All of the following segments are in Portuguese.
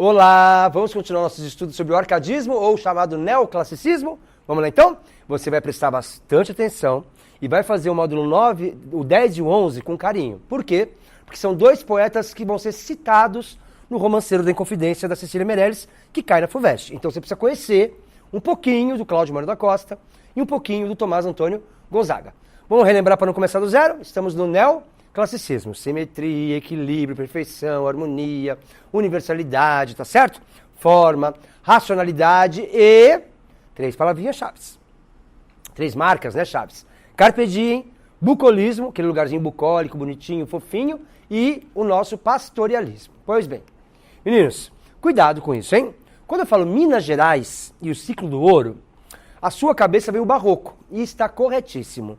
Olá, vamos continuar nossos estudos sobre o arcadismo ou chamado neoclassicismo? Vamos lá então? Você vai prestar bastante atenção e vai fazer o módulo 9, o 10 e o 11 com carinho. Por quê? Porque são dois poetas que vão ser citados no Romanceiro da Inconfidência da Cecília Meirelles, que cai na FUVEST. Então você precisa conhecer um pouquinho do Cláudio Mário da Costa e um pouquinho do Tomás Antônio Gonzaga. Vamos relembrar para não começar do zero? Estamos no neoclassicismo. Simetria, equilíbrio, perfeição, harmonia, universalidade, tá certo? Forma, racionalidade e 3 palavrinhas chaves. 3 marcas, né, chaves? Carpe diem, bucolismo, aquele lugarzinho bucólico, bonitinho, fofinho, e o nosso pastorialismo. Pois bem, meninos, cuidado com isso, hein? Quando eu falo Minas Gerais e o ciclo do ouro, a sua cabeça vem o barroco, e está corretíssimo.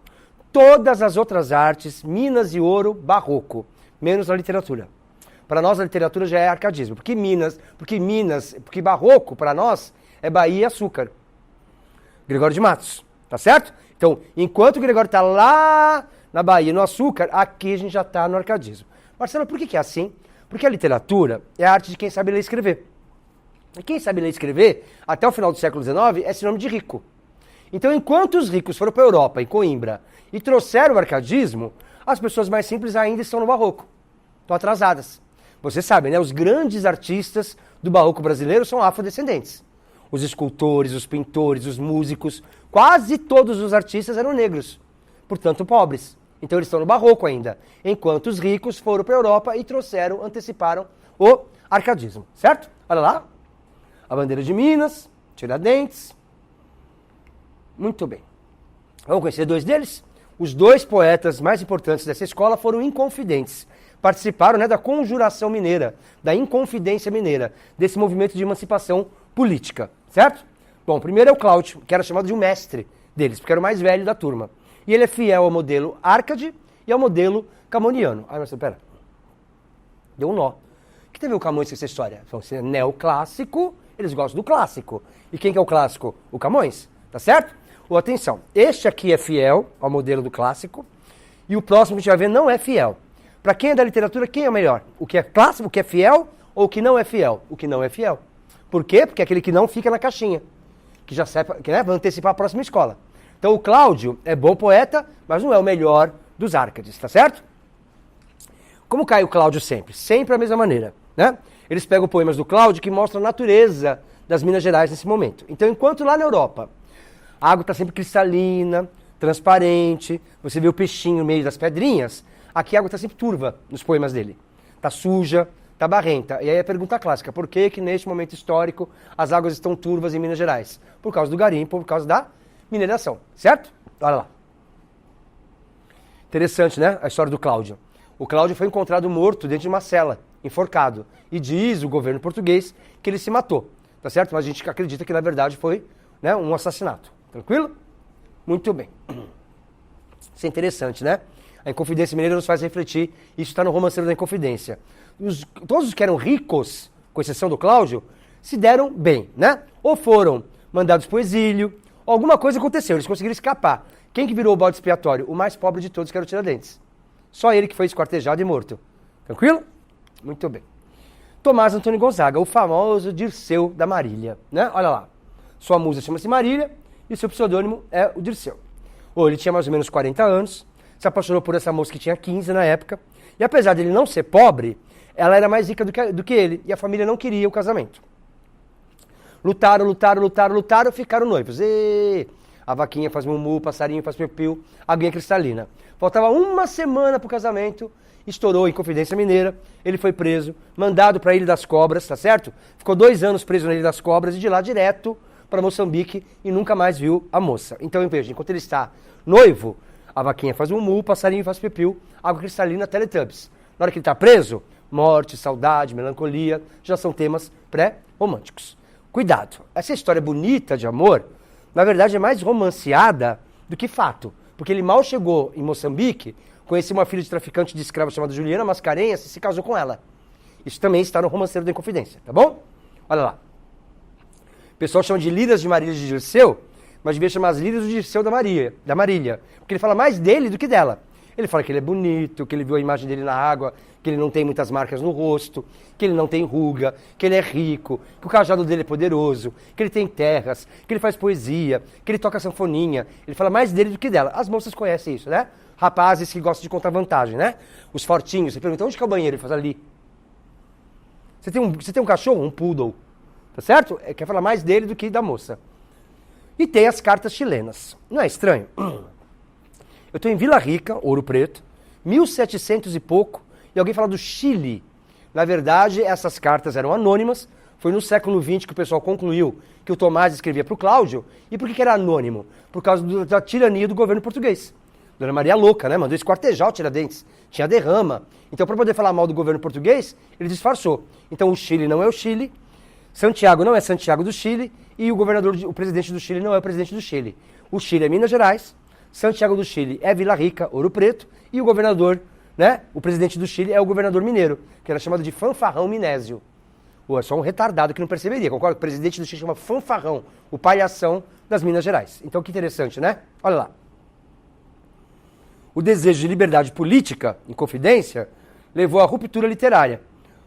Todas as outras artes, Minas e ouro, barroco, menos a literatura. Para nós a literatura já é arcadismo, porque barroco para nós é Bahia e açúcar. Gregório de Matos, tá certo? Então, enquanto o Gregório está lá na Bahia, no açúcar, aqui a gente já está no arcadismo. Marcelo, por que é assim? Porque a literatura é a arte de quem sabe ler e escrever. E quem sabe ler e escrever, até o final do século XIX, é sinônimo de rico. Então, enquanto os ricos foram para a Europa, em Coimbra, e trouxeram o arcadismo, as pessoas mais simples ainda estão no barroco. Estão atrasadas. Você sabe, né? Os grandes artistas do barroco brasileiro são afrodescendentes. Os escultores, os pintores, os músicos, quase todos os artistas eram negros, portanto pobres. Então eles estão no barroco ainda, enquanto os ricos foram para a Europa e trouxeram, anteciparam o arcadismo, certo? Olha lá, a bandeira de Minas, Tiradentes. Muito bem. Vamos conhecer 2 deles? Os 2 poetas mais importantes dessa escola foram inconfidentes. Participaram, né, da Conjuração Mineira, da Inconfidência Mineira, desse movimento de emancipação política, certo? Bom, primeiro é o Cláudio, que era chamado de um mestre deles, porque era o mais velho da turma. E ele é fiel ao modelo Arcade e ao modelo Camoniano. Ai, mas pera. Deu um nó. O que tem a ver o Camões com essa história? Então, se é neoclássico, eles gostam do clássico. E quem que é o clássico? O Camões, tá certo? Ou atenção, este aqui é fiel ao modelo do clássico e o próximo que a gente vai ver não é fiel. Para quem é da literatura, quem é o melhor? O que é clássico, o que é fiel ou o que não é fiel? O que não é fiel. Por quê? Porque é aquele que não fica na caixinha, que já serve, que, né, vai antecipar a próxima escola. Então o Cláudio é bom poeta, mas não é o melhor dos Árcades, tá certo? Como cai o Cláudio sempre? Sempre a mesma maneira, né? Eles pegam poemas do Cláudio que mostram a natureza das Minas Gerais nesse momento. Então enquanto lá na Europa a água está sempre cristalina, transparente, você vê o peixinho no meio das pedrinhas, aqui a água está sempre turva nos poemas dele. Está suja, está barrenta. E aí a pergunta clássica, por que neste momento histórico as águas estão turvas em Minas Gerais? Por causa do garimpo, por causa da mineração, certo? Olha lá. Interessante, né? A história do Cláudio. O Cláudio foi encontrado morto dentro de uma cela, enforcado. E diz o governo português que ele se matou, tá certo? Mas a gente acredita que na verdade foi, né, um assassinato. Tranquilo? Muito bem. Isso é interessante, né? A Inconfidência Mineira nos faz refletir. Isso está no Romanceiro da Inconfidência. Todos os que eram ricos, com exceção do Cláudio, se deram bem, né? Ou foram mandados para o exílio, ou alguma coisa aconteceu, eles conseguiram escapar. Quem que virou o bode expiatório? O mais pobre de todos, que era o Tiradentes. Só ele que foi esquartejado e morto. Tranquilo? Muito bem. Tomás Antônio Gonzaga, o famoso Dirceu da Marília, né? Olha lá. Sua musa chama-se Marília e o seu pseudônimo é o Dirceu. Ele tinha mais ou menos 40 anos, se apaixonou por essa moça que tinha 15 na época, e apesar dele não ser pobre, ela era mais rica do que ele, e a família não queria o casamento. Lutaram, ficaram noivos. A vaquinha faz mumu, o passarinho faz piu-piu, a aguinha cristalina. Faltava uma semana pro casamento, estourou a Inconfidência Mineira, ele foi preso, mandado para a Ilha das Cobras, tá certo? Ficou 2 anos preso na Ilha das Cobras e de lá direto para Moçambique e nunca mais viu a moça. Então, veja, enquanto ele está noivo, a vaquinha faz mumu, o passarinho faz piu-piu, água cristalina, Teletubbies. Na hora que ele está preso, morte, saudade, melancolia, já são temas pré-românticos. Cuidado, essa história bonita de amor, na verdade é mais romanceada do que fato, porque ele mal chegou em Moçambique, conheceu uma filha de traficante de escravos chamada Juliana Mascarenhas e se casou com ela. Isso também está no Romanceiro da Inconfidência, tá bom? Olha lá. O pessoal chama de Liras de Marília de Dirceu, mas devia chamar as Liras do Dirceu da Marília, porque ele fala mais dele do que dela. Ele fala que ele é bonito, que ele viu a imagem dele na água, que ele não tem muitas marcas no rosto, que ele não tem ruga, que ele é rico, que o cajado dele é poderoso, que ele tem terras, que ele faz poesia, que ele toca sanfoninha. Ele fala mais dele do que dela. As moças conhecem isso, né? Rapazes que gostam de contar vantagem, né? Os fortinhos, você pergunta, onde que é o banheiro? Ele faz ali. Você tem um cachorro? Um poodle. Tá certo? Quer falar mais dele do que da moça. E tem as cartas chilenas. Não é estranho? Eu estou em Vila Rica, Ouro Preto, 1700 e pouco, e alguém fala do Chile. Na verdade, essas cartas eram anônimas. Foi no século XX que o pessoal concluiu que o Tomás escrevia para o Cláudio. E por que era anônimo? Por causa da tirania do governo português. Dona Maria louca, né? Mandou esquartejar o Tiradentes. Tinha derrama. Então, para poder falar mal do governo português, ele disfarçou. Então, o Chile não é o Chile, Santiago não é Santiago do Chile, e o presidente do Chile não é o presidente do Chile. O Chile é Minas Gerais, Santiago do Chile é Vila Rica, Ouro Preto, e o governador, né? O presidente do Chile é o governador mineiro, que era chamado de Fanfarrão Minésio. Ou é só um retardado que não perceberia. Concorda? O presidente do Chile chama Fanfarrão, o palhação das Minas Gerais. Então, que interessante, né? Olha lá. O desejo de liberdade política, em confidência, levou à ruptura literária.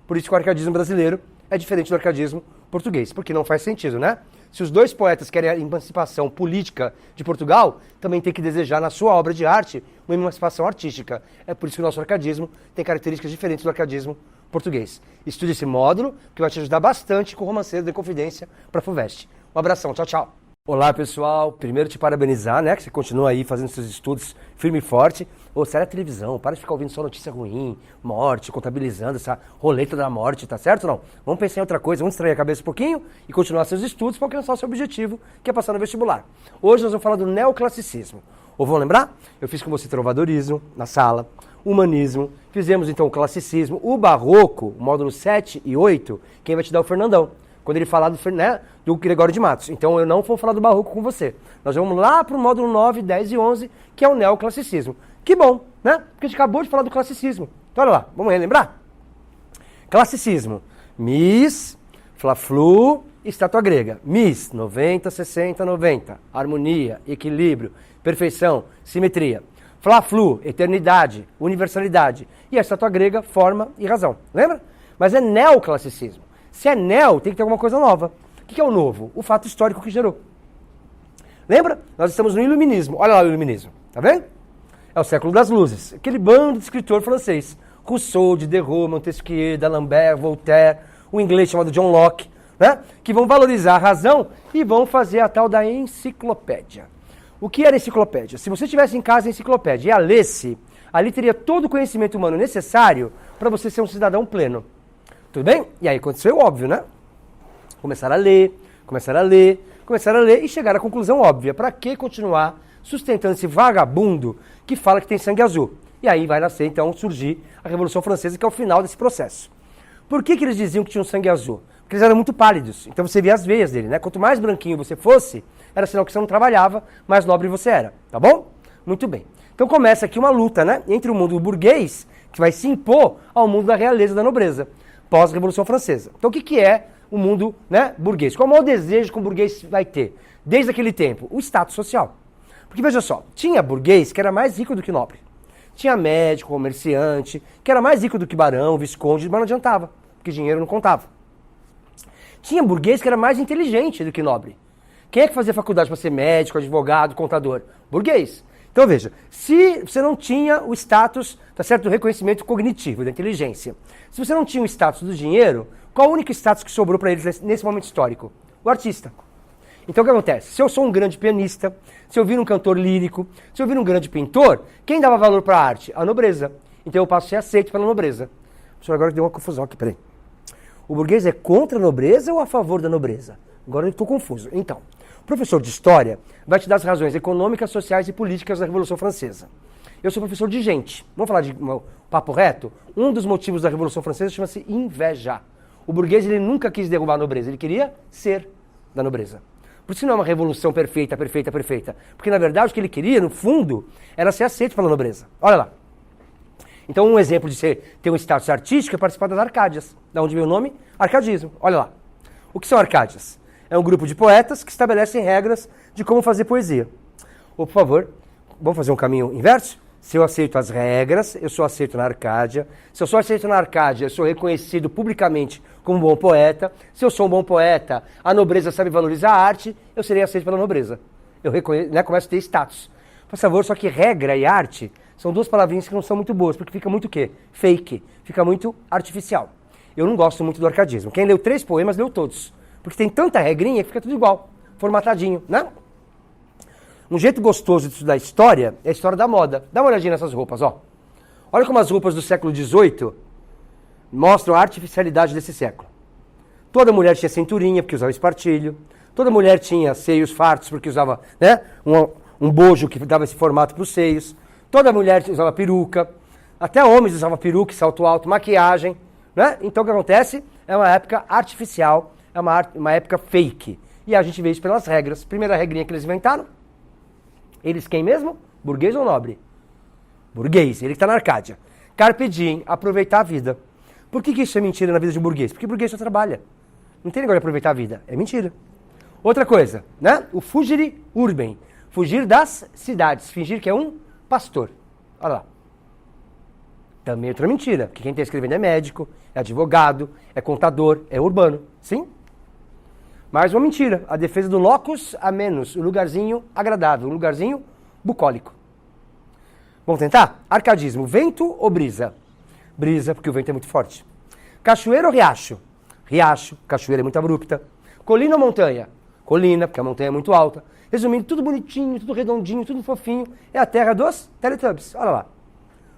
Por isso que o arcadismo brasileiro é diferente do arcadismo português, porque não faz sentido, né? Se os dois poetas querem a emancipação política de Portugal, também tem que desejar na sua obra de arte uma emancipação artística. É por isso que o nosso arcadismo tem características diferentes do arcadismo português. Estude esse módulo, que vai te ajudar bastante com o Romanceiro da Inconfidência para a FUVEST. Um abração, tchau, tchau. Olá, pessoal. Primeiro te parabenizar, né? Que você continua aí fazendo seus estudos firme e forte. Ô, sério, a televisão, para de ficar ouvindo só notícia ruim, morte, contabilizando essa roleta da morte, tá certo ou não? Vamos pensar em outra coisa, vamos distrair a cabeça um pouquinho e continuar seus estudos para alcançar o seu objetivo, que é passar no vestibular. Hoje nós vamos falar do neoclassicismo. Ou vão lembrar? Eu fiz com você trovadorismo na sala, humanismo, fizemos então o classicismo, o barroco, o módulo 7 e 8, quem vai te dar é o Fernandão. Quando ele falar do Gregório de Matos. Então eu não vou falar do barroco com você. Nós vamos lá para o módulo 9, 10 e 11, que é o neoclassicismo. Que bom, né? Porque a gente acabou de falar do classicismo. Então olha lá, vamos relembrar? Classicismo. Mis, Fla-Flu, estátua grega. Mis, 90, 60, 90. Harmonia, equilíbrio, perfeição, simetria. Fla-Flu, eternidade, universalidade. E a estátua grega, forma e razão. Lembra? Mas é neoclassicismo. Se é neo, tem que ter alguma coisa nova. O que é o novo? O fato histórico que gerou. Lembra? Nós estamos no iluminismo. Olha lá o iluminismo. Tá vendo? É o século das luzes. Aquele bando de escritor francês. Rousseau, Diderot, Montesquieu, D'Alembert, Voltaire, o inglês chamado John Locke, né? Que vão valorizar a razão e vão fazer a tal da enciclopédia. O que era enciclopédia? Se você tivesse em casa a enciclopédia e a lesse, ali teria todo o conhecimento humano necessário para você ser um cidadão pleno. Tudo bem? E aí aconteceu óbvio, né? Começaram a ler e chegaram à conclusão óbvia. Para que continuar sustentando esse vagabundo que fala que tem sangue azul? E aí vai nascer, então, surgir a Revolução Francesa, que é o final desse processo. Por que eles diziam que tinham sangue azul? Porque eles eram muito pálidos. Então você via as veias dele, né? Quanto mais branquinho você fosse, era sinal que você não trabalhava, mais nobre você era. Tá bom? Muito bem. Então começa aqui uma luta, né? Entre o mundo burguês, que vai se impor, ao mundo da realeza, da nobreza, pós-Revolução Francesa. Então o que é o mundo, né, burguês? Qual é o maior desejo que o burguês vai ter? Desde aquele tempo? O status social. Porque veja só, tinha burguês que era mais rico do que nobre. Tinha médico, comerciante, que era mais rico do que barão, visconde, mas não adiantava, porque dinheiro não contava. Tinha burguês que era mais inteligente do que nobre. Quem é que fazia faculdade para ser médico, advogado, contador? Burguês. Então veja, se você não tinha o status, tá certo, do reconhecimento cognitivo, da inteligência, se você não tinha o status do dinheiro, qual o único status que sobrou para eles nesse momento histórico? O artista. Então o que acontece? Se eu sou um grande pianista, se eu vir um cantor lírico, se eu vir um grande pintor, quem dava valor para a arte? A nobreza. Então eu passo a ser aceito pela nobreza. Professor, agora deu uma confusão aqui, peraí. O burguês é contra a nobreza ou a favor da nobreza? Agora eu estou confuso. Então, o professor de História vai te dar as razões econômicas, sociais e políticas da Revolução Francesa. Eu sou professor de gente. Vamos falar de papo reto? Um dos motivos da Revolução Francesa chama-se inveja. O burguês ele nunca quis derrubar a nobreza, ele queria ser da nobreza. Por isso não é uma revolução perfeita. Porque, na verdade, o que ele queria, no fundo, era ser aceito pela nobreza. Olha lá. Então, um exemplo de ter um status artístico é participar das Arcádias. Da onde veio o nome? Arcadismo. Olha lá. O que são Arcádias? É um grupo de poetas que estabelecem regras de como fazer poesia. Ou, por favor, vamos fazer um caminho inverso? Se eu aceito as regras, eu sou aceito na Arcádia. Se eu sou aceito na Arcádia, eu sou reconhecido publicamente como um bom poeta. Se eu sou um bom poeta, a nobreza sabe valorizar a arte, eu serei aceito pela nobreza. Eu reconheço, né, começo a ter status. Por favor, só que regra e arte são duas palavrinhas que não são muito boas, porque fica muito o quê? Fake. Fica muito artificial. Eu não gosto muito do arcadismo. Quem leu 3 poemas, leu todos. Porque tem tanta regrinha que fica tudo igual, formatadinho, né? Um jeito gostoso de estudar história é a história da moda. Dá uma olhadinha nessas roupas, ó. Olha como as roupas do século XVIII mostram a artificialidade desse século. Toda mulher tinha cinturinha, porque usava espartilho. Toda mulher tinha seios fartos, porque usava, né, um bojo que dava esse formato para os seios. Toda mulher usava peruca. Até homens usavam peruca, salto alto, maquiagem, né? Então o que acontece? É uma época artificial, é uma época fake. E a gente vê isso pelas regras. Primeira regrinha que eles inventaram. Eles quem mesmo? Burguês ou nobre? Burguês, ele que está na Arcádia. Carpe diem, aproveitar a vida. Por que isso é mentira na vida de um burguês? Porque o burguês só trabalha. Não tem negócio de aproveitar a vida. É mentira. Outra coisa, né? O fugere urbem. Fugir das cidades. Fingir que é um pastor. Olha lá. Também outra mentira. Porque quem está escrevendo é médico, é advogado, é contador, é urbano. Sim? Mais uma mentira, a defesa do locus amenus, o lugarzinho agradável, o lugarzinho bucólico. Vamos tentar? Arcadismo, vento ou brisa? Brisa, porque o vento é muito forte. Cachoeira ou riacho? Riacho, cachoeira é muito abrupta. Colina ou montanha? Colina, porque a montanha é muito alta. Resumindo, tudo bonitinho, tudo redondinho, tudo fofinho. É a terra dos Teletubbies, olha lá.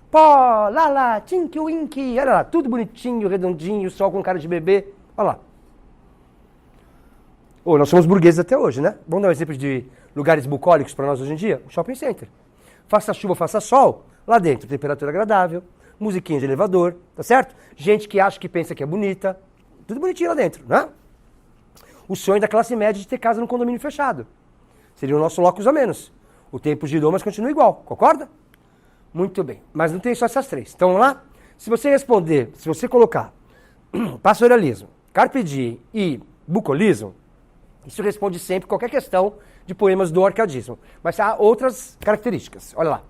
Pó, lala, tinky winky, olha lá, tudo bonitinho, redondinho, sol com cara de bebê, olha lá. Oh, nós somos burgueses até hoje, né? Vamos dar um exemplo de lugares bucólicos para nós hoje em dia? O shopping center. Faça chuva, faça sol, lá dentro, temperatura agradável, musiquinha de elevador, tá certo? Gente que acha que pensa que é bonita, tudo bonitinho lá dentro, né? O sonho da classe média de ter casa no condomínio fechado. Seria o nosso locus a menos. O tempo girou, mas continua igual, concorda? Muito bem, mas não tem só essas 3. Então vamos lá? Se você responder, se você colocar pastoralismo, carpe diem e bucolismo, isso responde sempre qualquer questão de poemas do arcadismo. Mas há outras características. Olha lá.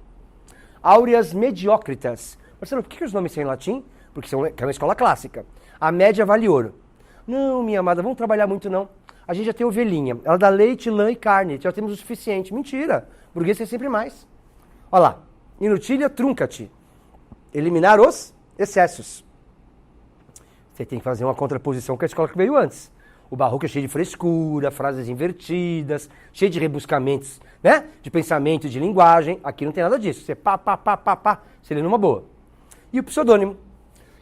Aureas mediocritas. Marcelo, por que os nomes são em latim? Porque é uma escola clássica. A média vale ouro. Não, minha amada, vamos trabalhar muito não. A gente já tem ovelhinha. Ela dá leite, lã e carne. Já temos o suficiente. Mentira. Burguês tem sempre mais. Olha lá. Inutilia truncat. Eliminar os excessos. Você tem que fazer uma contraposição com a escola que veio antes. O barroco é cheio de frescura, frases invertidas, cheio de rebuscamentos, né? De pensamento, de linguagem. Aqui não tem nada disso. Você pá, você lê numa boa. E o pseudônimo.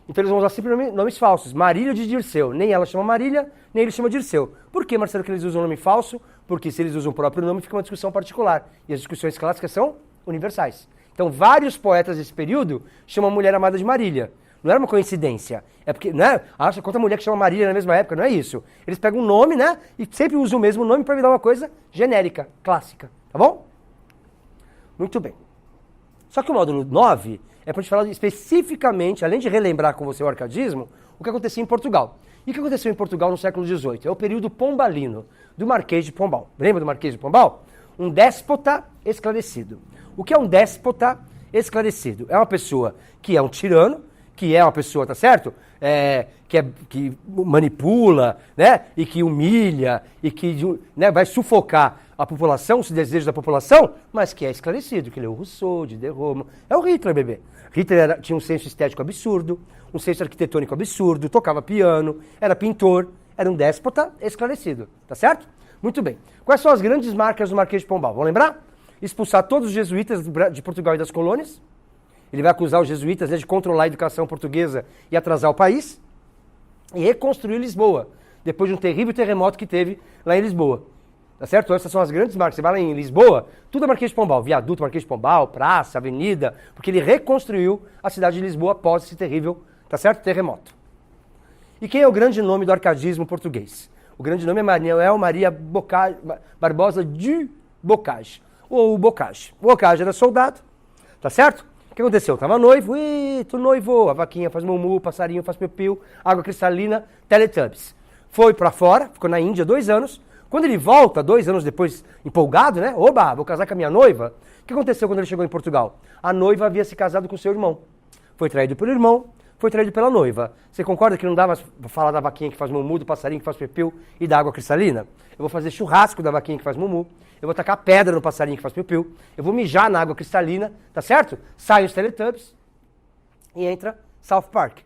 Então eles vão usar sempre nomes falsos. Marília de Dirceu. Nem ela chama Marília, nem ele chama Dirceu. Por que, Marcelo, que eles usam nome falso? Porque se eles usam o próprio nome, fica uma discussão particular. E as discussões clássicas são universais. Então vários poetas desse período chamam a mulher amada de Marília. Não era uma coincidência. É porque, né? Acha quanta mulher que chama Marília na mesma época, não é isso. Eles pegam um nome, né? E sempre usam o mesmo nome para me dar uma coisa genérica, clássica. Tá bom? Muito bem. Só que o módulo 9 é para a gente falar especificamente, além de relembrar com você o arcadismo, o que acontecia em Portugal. E o que aconteceu em Portugal no século XVIII? É o período pombalino, do Marquês de Pombal. Lembra do Marquês de Pombal? Um déspota esclarecido. O que é um déspota esclarecido? É uma pessoa que é um tirano, que é uma pessoa, tá certo? Que manipula, né? E que humilha, e que, né, vai sufocar a população, os desejos da população, mas que é esclarecido, que leu Rousseau, Diderot. É o Hitler, bebê. Hitler tinha um senso estético absurdo, um senso arquitetônico absurdo, tocava piano, era pintor, era um déspota esclarecido, tá certo? Muito bem. Quais são as grandes marcas do Marquês de Pombal? Vamos lembrar? Expulsar todos os jesuítas de Portugal e das colônias. Ele vai acusar os jesuítas, né, de controlar a educação portuguesa e atrasar o país. E reconstruir Lisboa, depois de um terrível terremoto que teve lá em Lisboa. Tá certo? Essas são as grandes marcas. Você vai lá em Lisboa, tudo é Marquês de Pombal. Viaduto, Marquês de Pombal, praça, avenida. Porque ele reconstruiu a cidade de Lisboa após esse terrível, tá certo? Terremoto. E quem é o grande nome do arcadismo português? O grande nome é Manuel Maria Barbosa de Bocage. Ou Bocage. O Bocage era soldado, tá certo? O que aconteceu? Tava noivo, tu noivo, a vaquinha faz mumu, o passarinho faz piu-piu, água cristalina, Teletubbies. Foi pra fora, ficou na Índia 2 anos. Quando ele volta, 2 anos depois, empolgado, né? Oba, vou casar com a minha noiva. O que aconteceu quando ele chegou em Portugal? A noiva havia se casado com seu irmão. Foi traído pelo irmão, foi traído pela noiva. Você concorda que não dá mais pra falar da vaquinha que faz mumu, do passarinho que faz piu-piu e da água cristalina? Eu vou fazer churrasco da vaquinha que faz mumu, eu vou tacar pedra no passarinho que faz piu-piu, eu vou mijar na água cristalina, tá certo? Saem os Teletubbies e entra South Park.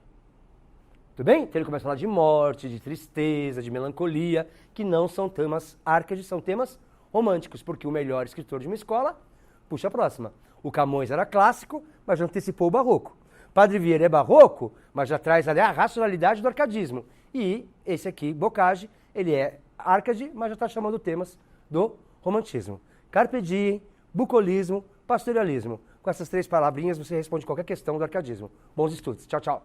Tudo bem? Então ele começa a falar de morte, de tristeza, de melancolia, que não são temas arcades, são temas românticos, porque o melhor escritor de uma escola puxa a próxima. O Camões era clássico, mas já antecipou o barroco. Padre Vieira é barroco, mas já traz ali a racionalidade do arcadismo. E esse aqui, Bocage, ele é arcade, mas já está chamando temas do romantismo. Carpe diem, bucolismo, pastoralismo. Com essas 3 palavrinhas você responde qualquer questão do arcadismo. Bons estudos. Tchau, tchau.